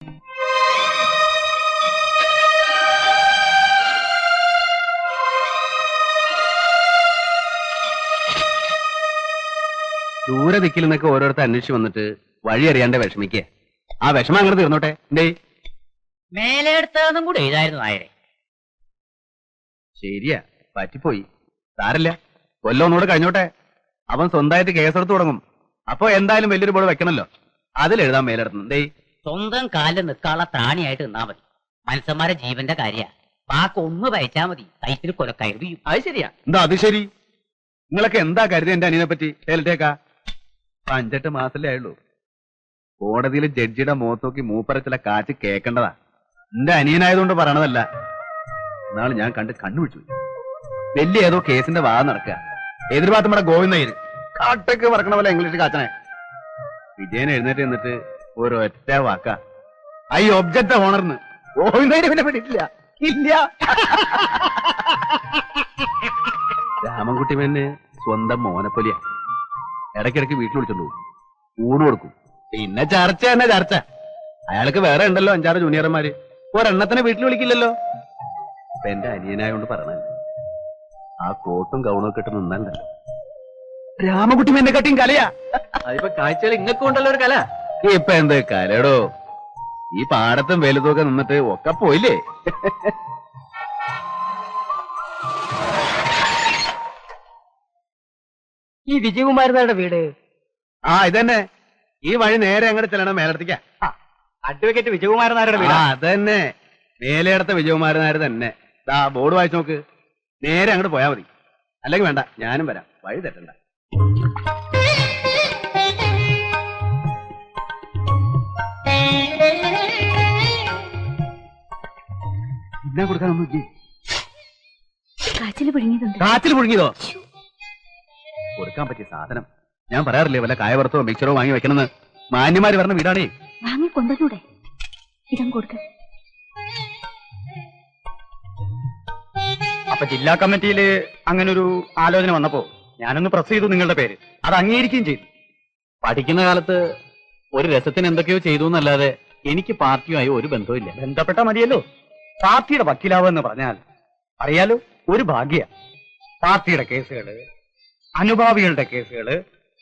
ദൂരെ ദിക്കിൽ നിന്നൊക്കെ ഓരോരുത്തർ അന്വേഷിച്ച് വന്നിട്ട് വഴി അറിയാണ്ട് വിഷമിക്കേ. ആ വിഷമം അങ്ങനെ തീർന്നോട്ടെ. എന്തേ മേലെടുത്തതും കൂടെ എഴുതായിരുന്നു നായരെ. ശരിയാ, പറ്റിപ്പോയി. സാരല്ല, കൊല്ലം ഒന്നുകൂടെ കഴിഞ്ഞോട്ടെ. അവൻ സ്വന്തമായിട്ട് കേസെടുത്ത് തുടങ്ങും. അപ്പൊ എന്തായാലും വലിയൊരു ബോർഡ് വെക്കണല്ലോ, അതിലെഴുതാൻ മേലെടുത്തു. എന്തേ സ്വന്തം കാലിൽ നിൽക്കാനുള്ള ത്രാണിയായിട്ട് നിന്നാ മതി. മനുഷ്യന്മാരെ ജീവന്റെ കാര്യ വാക്കൊന്ന് വയച്ചാ മതി, സൈറ്റിൽ കൊലക്കരുതി. അത് ശരിയാ. എന്താ അത് ശരി? നിങ്ങളൊക്കെ എന്താ കരുതി എന്റെ അനിയനെ പറ്റി? ഏലത്തേക്കാ 5-8 മാസല്ലേ ആയുള്ളൂ. കോടതിയിൽ ജഡ്ജിയുടെ മുഖത്ത് നോക്കി മൂപ്പര ചില കാറ്റ് കേൾക്കേണ്ടതാ. എന്റെ അനിയനായതുകൊണ്ട് പറയണതല്ല. എന്നാൾ ഞാൻ കണ്ട് കണ്ണുപിടിച്ചു. വലിയ ഏതോ കേസിന്റെ വാദം നടക്കുക. എതിർഭാഗത്ത് നമ്മുടെ ഗോവിന്ദയ്യര് കാട്ടൊക്കെ പറക്കണ പോലെ ഇംഗ്ലീഷ് കാച്ചനെ. വിജയൻ എഴുന്നേറ്റ് നിന്നിട്ട് ഒരൊറ്റ വാക്ക, ഐ ഒബ്ജക്ട് ഓണർന്ന്. ഗോവിന്ദയ്യര് പിന്നെ പിടിക്കില്ല. ഇല്ല. രാമൻകുട്ടി പിന്നെ സ്വന്തം മോനപ്പൊലിയാ. ഇടയ്ക്കിടയ്ക്ക് വീട്ടിൽ വിളിച്ചോണ്ട് പോകും, ഊണ് കൊടുക്കും. പിന്നെ ചർച്ച തന്നെ ചർച്ച. അയാൾക്ക് വേറെ ഉണ്ടല്ലോ 5-6 ജൂനിയർമാര്. ഒരെണ്ണത്തിനെ വീട്ടിൽ വിളിക്കില്ലല്ലോ. ഇപ്പൊ എന്റെ അനിയനായോണ്ട് പറഞ്ഞ ആ കോട്ടും ഗൗണും ഒക്കെ ഇട്ട് നിന്നണ്ടല്ലോ. രാമകുട്ടി എന്നെ കട്ടിയും കലയാ. അതിപ്പോ കാഴ്ചകൾ ഇങ്ങക്കും ഉണ്ടല്ലോ ഒരു കല. ഇപ്പൊ എന്ത് കലടോ? ഈ പാടത്തും വലുതൊക്കെ നിന്നിട്ട് ഒക്കെ പോയില്ലേ. ഈ വിജയകുമാരനാരുടെ വീട്? ആ ഇതന്നെ. ഈ വഴി നേരെ അങ്ങോട്ട് ചെല്ലണം മേലടത്തേക്കാ. അഡ്വക്കേറ്റ് വിജയകുമാരനാരുടെ വീട്? അതന്നെ, മേലെടുത്ത വിജയകുമാരനാർ തന്നെ. ബോർഡ് വായിച്ചു നോക്ക്. നേരെ അങ്ങോട്ട് പോയാ മതി. അല്ലെങ്കിൽ വേണ്ട, ഞാനും വരാം. വഴി തെറ്റണ്ട. ഇന്നാ കൊടുക്കാനൊന്നും ഇല്ലേ? കാച്ചിൽ പുഴുങ്ങിയതോ? കൊടുക്കാൻ പറ്റിയ സാധനം. ഞാൻ പറയാറില്ലേ വല്ല കായവറുത്തോ മിക്സറോ വാങ്ങി വെക്കണമെന്ന്. മാന്യമാര് പറഞ്ഞ വീടാണേ. വാങ്ങിക്കൊണ്ടൂടെ? ഇതം കൊടുക്ക. അപ്പൊ ജില്ലാ കമ്മിറ്റിയില് അങ്ങനെ ഒരു ആലോചന വന്നപ്പോ ഞാനൊന്ന് പ്രസ് ചെയ്തു നിങ്ങളുടെ പേര്. അത് അംഗീകരിക്കുകയും ചെയ്തു. പഠിക്കുന്ന കാലത്ത് ഒരു രസത്തിന് എന്തൊക്കെയോ ചെയ്തു എന്നല്ലാതെ എനിക്ക് പാർട്ടിയുമായി ഒരു ബന്ധവുമില്ല. ബന്ധപ്പെട്ട മതിയല്ലോ. പാർട്ടിയുടെ വക്കീലാവെന്ന് പറഞ്ഞാൽ അറിയാലോ, ഒരു ഭാഗ്യ. പാർട്ടിയുടെ കേസുകള്, അനുഭാവികളുടെ കേസുകള്,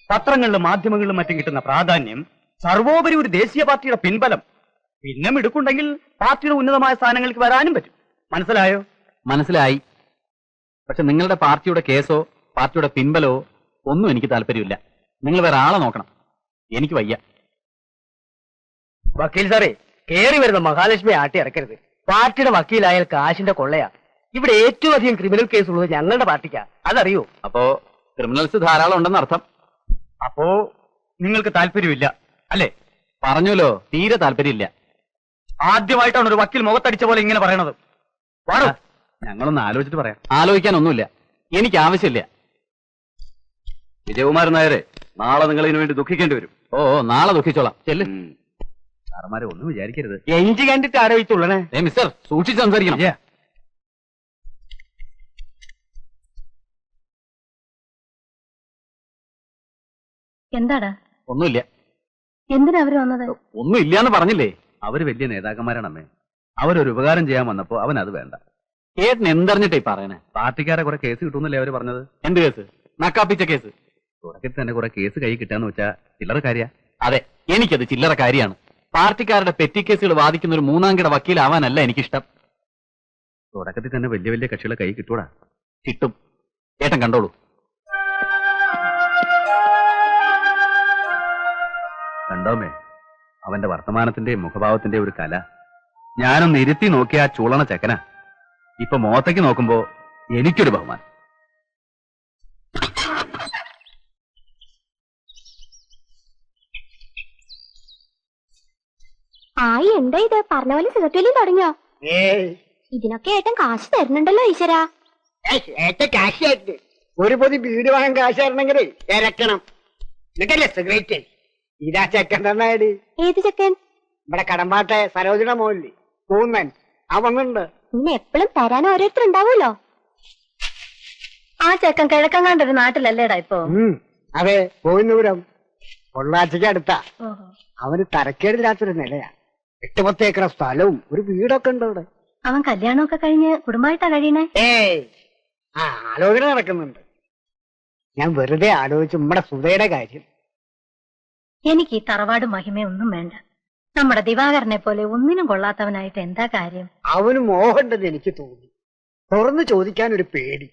പത്രങ്ങളിലും മാധ്യമങ്ങളിലും മറ്റും കിട്ടുന്ന പ്രാധാന്യം, സർവോപരി ഒരു ദേശീയ പാർട്ടിയുടെ പിൻബലം, പിന്നെ മിടുക്കുണ്ടെങ്കിൽ പാർട്ടിയുടെ ഉന്നതമായ സ്ഥാനങ്ങൾക്ക് വരാനും പറ്റും. മനസ്സിലായോ? മനസ്സിലായി. പക്ഷെ നിങ്ങളുടെ പാർട്ടിയുടെ കേസോ പാർട്ടിയുടെ പിൻബലോ ഒന്നും എനിക്ക് താല്പര്യമില്ല. നിങ്ങൾ വേറെ ആളെ നോക്കണം. എനിക്ക് വയ്യ. വക്കീൽ സാറേ, കേറി വരുന്ന മഹാലക്ഷ്മി ആട്ടി ഇറക്കരുത്. പാർട്ടിയുടെ വക്കീലായാൽ കാശിന്റെ കൊള്ളയാ. ഇവിടെ ഏറ്റവും അധികം ക്രിമിനൽ കേസ് ഉള്ളത് ഞങ്ങളുടെ പാർട്ടിക്കാ, അതറിയോ? അപ്പോ ക്രിമിനൽസ് ധാരാളം ഉണ്ടെന്ന് അർത്ഥം. അപ്പോ നിങ്ങൾക്ക് താല്പര്യമില്ല അല്ലേ? പറഞ്ഞല്ലോ, തീരെ താല്പര്യമില്ല. ആദ്യമായിട്ടാണ് ഒരു വക്കീൽ മുഖത്തടിച്ച പോലെ ഇങ്ങനെ പറയണത്. വാടോ, ഞങ്ങളൊന്ന് ആലോചിച്ചിട്ട് പറയാം. ആലോചിക്കാനൊന്നുമില്ല, എനിക്ക് ആവശ്യമില്ല. വിജയകുമാരൻ നായരെ, നാളെ നിങ്ങൾ ഇതിനു വേണ്ടി ദുഃഖിക്കേണ്ടി വരും. ഓ, നാളെ ദുഃഖിച്ചോളാം. ചെല്ല്. സാറന്മാരെ ഒന്നും വിചാരിക്കരുത്. എഞ്ചി കണ്ടിട്ട് ആരോപിച്ചുള്ളേ. മിസ്റ്റർ, സൂക്ഷിച്ച് സംസാരിക്കണം. എന്താടാ? ഒന്നുമില്ല. എന്തിനാ അവര് വന്നത്? ഒന്നും ഇല്ലാന്ന് പറഞ്ഞില്ലേ. അവര് വലിയ നേതാക്കന്മാരാണമ്മേ. അവരൊരു ഉപകാരം ചെയ്യാൻ വന്നപ്പോ അവൻ അത് വേണ്ട. ഏട്ടൻ എന്തറിഞ്ഞിട്ടേ പറയണേ? പാർട്ടിക്കാരെ കുറെ കേസ് കിട്ടുന്നല്ലേ അവര് പറഞ്ഞത്. എന്ത് കേസ്? നക്കാപ്പിച്ച കേസ്. തുടക്കത്തിൽ തന്നെ കുറെ കേസ് കൈ കിട്ടാന്ന് വെച്ചാ ചില്ലറ കാര്യ. അതെ, എനിക്കത് ചില്ലറ കാര്യമാണ്. പാർട്ടിക്കാരുടെ പെറ്റി കേസുകൾ വാദിക്കുന്ന ഒരു മൂന്നാംകിട വക്കീലാവാനല്ല എനിക്കിഷ്ടം. തുടക്കത്തിൽ തന്നെ വലിയ വലിയ കക്ഷികളെ കൈ കിട്ടൂടാ. കിട്ടും. ഏട്ടൻ കണ്ടോളൂ. കണ്ടോമേ, അവന്റെ വർത്തമാനത്തിന്റെയും മുഖഭാവത്തിന്റെയും ഒരു കല. ഞാനൊന്ന് ഇരുത്തി നോക്കിയ ആ ചൂളണ ചെക്കന. ഇപ്പൊ മോത്തേക്ക് നോക്കുമ്പോ എനിക്കൊരു ബഹുമാനം. ആയി എന്താ ഇത്? പറഞ്ഞ പോലെ സിഗരറ്റ് വലിയും തുടങ്ങിയോ? ഇതിനൊക്കെ ഏട്ടൻ കാശ് തരുന്നുണ്ടല്ലോ ഈശ്വരാ. ഒരു പൊതി വീട് വാങ്ങാൻ കാശ് തരണമെങ്കിലേ ഇരക്കണം. എന്നിട്ടല്ലേ സിഗരറ്റ്? ഇതാ ചെക്കൻ തന്നാടി. ഏത് ചെക്കൻ? ഇവിടെ കടമ്പാട്ടെ സരോജന മോലി കൂന്നൻ അവന്നുണ്ട്. ഇങ്ങനെ എപ്പോഴും തരാൻ ഓരോരുത്തർ ഉണ്ടാവൂലോ. ആ ചെക്കൻ കിഴക്കങ്ങാണ്ടൊരു നാട്ടിലല്ലേടാ ഇപ്പൊ? അതെ, കോവിന്ദപുരം പൊള്ളാച്ചിക്ക് അടുത്താ. അവന് തരക്കേടില്ലാത്തൊരു നിലയാ. 8-10 ഏക്കർ സ്ഥലവും ഒരു വീടൊക്കെ ഉണ്ട് അവിടെ. അവൻ കല്യാണമൊക്കെ കഴിഞ്ഞ് കുടുംബമായിട്ടാ കഴിയണേ? ഏയ് ആലോചന നടക്കുന്നുണ്ട്. ഞാൻ വെറുതെ ആലോചിച്ചു നമ്മുടെ സുധയുടെ കാര്യം. എനിക്ക് ഈ തറവാട് മഹിമയൊന്നും വേണ്ട. നമ്മുടെ ദിവാകരനെ പോലെ ഒന്നിനും കൊള്ളാത്തവനായിട്ട് എന്താ കാര്യം? അവന് മോഹമുണ്ടെന്ന് എനിക്ക് തോന്നി. തുറന്നു ചോദിക്കാൻ ഒരു പേടി.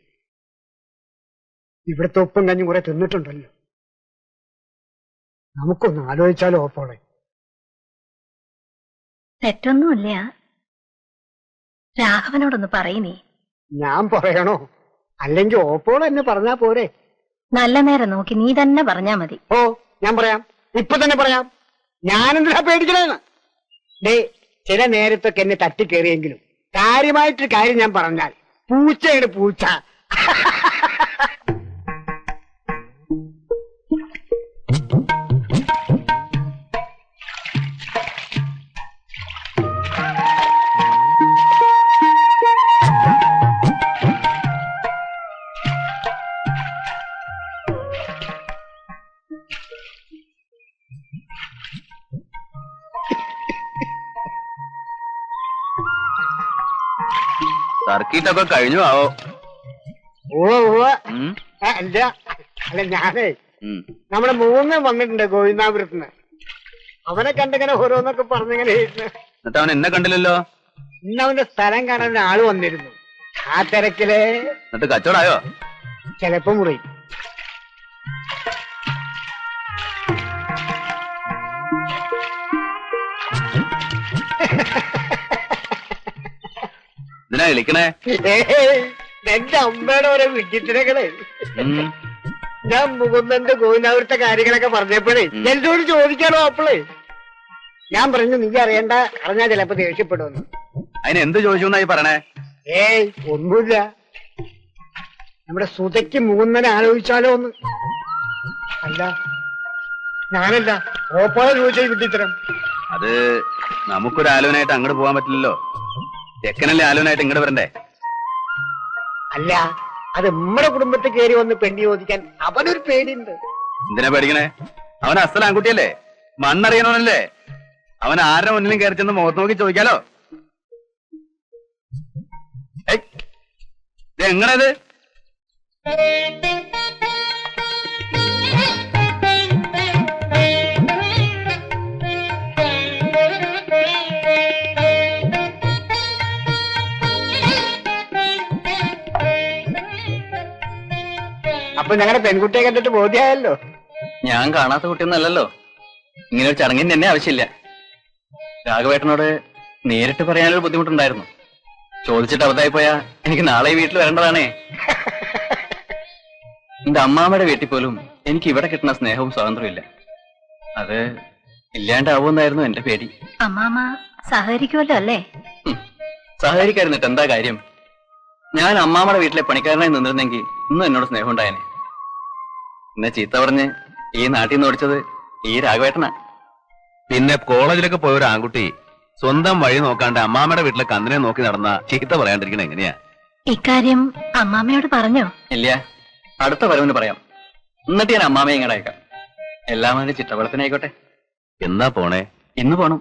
ഇവിടുത്തെ ഒപ്പം കഞ്ഞും കുറെ തിന്നിട്ടുണ്ടല്ലോ. നമുക്കൊന്ന് ആലോചിച്ചാലോ ഓപ്പോളെ? തെറ്റൊന്നുമില്ല. രാഘവനോടൊന്ന് പറയുന്നേ. ഞാൻ പറയണോ? അല്ലെങ്കിൽ ഓപ്പോൾ എന്നെ പറഞ്ഞാ പോരെ? നല്ല നേരം നോക്കി നീ തന്നെ പറഞ്ഞാ മതി. ഓ, ഞാൻ പറയാം, ഇപ്പൊ തന്നെ പറയാം. ഞാനെന്തിനാ പേടിക്കണേന്ന്? ഡേ, ചില നേരത്തൊക്കെ എന്നെ തട്ടിക്കേറിയെങ്കിലും കാര്യമായിട്ടൊരു കാര്യം ഞാൻ പറഞ്ഞാൽ പൂച്ചയാണ് പൂച്ച. സർക്കിട്ടൊക്കെ കഴിഞ്ഞു ആവോ? ഓ അല്ല അല്ല, ഞാനേ നമ്മുടെ 3 വന്നിട്ടുണ്ട് ഗോവിന്ദാപുരത്തുനിന്ന്. അവനെ കണ്ടിങ്ങനെ ഓരോന്നൊക്കെ പറഞ്ഞിങ്ങനെ ഇരുന്ന്. എന്നിട്ട് അവൻ എന്നെ കണ്ടില്ലല്ലോ. ഇന്ന് അവന്റെ സ്ഥലം കാണാൻ ആള് വന്നിരുന്നു. ആ തിരക്കില് എന്നിട്ട് കച്ചവടായോ? ചിലപ്പോ മുറി. ഇതിനാ വിളിക്കണേ? എന്റെ അമ്മയുടെ ഓരോ വിഡ്ഢിത്തരങ്ങളെ. ഞാൻ മുകുന്ദന്റെ ഗോവിന്ദാപുരത്തെ കാര്യങ്ങളൊക്കെ പറഞ്ഞപ്പോഴേ എന്നോട് ചോദിക്കാനോ അപ്പോളേ ഞാൻ പറഞ്ഞു നീ അറിയണ്ട, അറിഞ്ഞാ ചിലപ്പോ ദേഷ്യപ്പെടുമെന്ന്. അതിന് എന്ത് ചോദിച്ചു എന്നായി പറയണേ? ഏയ് ഒന്നുമില്ല. നമ്മുടെ സുതയ്ക്ക് മുകുന്ദനെ ആലോചിച്ചാലോ ഒന്ന്. അല്ല ഞാനല്ല, ഓപ്പോളെ ചോദിച്ചാൽ വിഡ്ഢിത്തരം. അത് നമുക്കൊരു ആലോചനയായിട്ട് അങ്ങോട്ട് പോകാൻ പറ്റില്ലല്ലോ. ചെക്കനല്ലേ ആലോചനയായിട്ട് ഇങ്ങോട്ട് വരണ്ടേ? അല്ല, അത് നമ്മുടെ കുടുംബത്തിൽ കയറി വന്ന് പെണ്ണി ചോദിക്കാൻ അവനൊരു പേടിയുണ്ട്. എന്തിനാ പേടിക്കണേ? അവൻ അസൽ ആൺകുട്ടിയല്ലേ, മണ്ണറിയണവനല്ലേ. അവൻ ആരുടെ മുന്നിലും കയറി ചെന്ന് മുഖത്ത് നോക്കി ചോദിക്കാലോ. എങ്ങനത്? അപ്പൊ ഞങ്ങളുടെ പെൺകുട്ടിയെ കണ്ടിട്ട് ബോധ്യമായല്ലോ. ഞാൻ കാണാത്ത കുട്ടിയൊന്നല്ലല്ലോ. ഇങ്ങനെ ഒരു ചടങ്ങിന് തന്നെ ആവശ്യമില്ല. രാഘവേട്ടനോട് നേരിട്ട് പറയാനൊരു ബുദ്ധിമുട്ടുണ്ടായിരുന്നു. ചോദിച്ചിട്ട് അബദ്ധമായി പോയാ എനിക്ക് നാളെ ഈ വീട്ടിൽ വരേണ്ടതാണേ. എന്റെ അമ്മാമ്മയുടെ വീട്ടിൽ പോലും എനിക്ക് ഇവിടെ കിട്ടുന്ന സ്നേഹവും സ്വാതന്ത്ര്യവും ഇല്ല. അത് ഇല്ലാണ്ടാവുമെന്നായിരുന്നു എന്റെ പേടി. അമ്മാമ സഹകരിക്കുമല്ലോ അല്ലേ? സഹകരിക്കായിരുന്നിട്ട് എന്താ കാര്യം? ഞാൻ അമ്മാമ്മയുടെ വീട്ടിലെ പണിക്കാരനായി നിന്നിരുന്നെങ്കിൽ ഇന്നും എന്നോട് സ്നേഹം ഉണ്ടായേനെ. എന്നെ ചീത്ത പറഞ്ഞ് ഈ നാട്ടിൽ നിന്ന് ഓടിച്ചത് ഈ രാഘവേട്ടനാ. പിന്നെ കോളേജിലൊക്കെ പോയ ഒരു ആൺകുട്ടി സ്വന്തം വഴി നോക്കാണ്ട് അമ്മാമ്മയുടെ വീട്ടിലെ കന്നിനെ നോക്കി നടന്ന ചീത്ത പറയാണ്ടിരിക്കണ എങ്ങനെയാ? ഇക്കാര്യം അമ്മാമ്മയോട് പറഞ്ഞോ? ഇല്ല, അടുത്ത വരവിന് പറയാം. എന്നിട്ട് ഞാൻ അമ്മാമ്മയെ ഇങ്ങോട്ട് അയക്കാം. എല്ലാം അതിന്റെ ചിട്ടവളത്തിനായിക്കോട്ടെ. എന്നാ പോണേ? ഇന്ന് പോണം.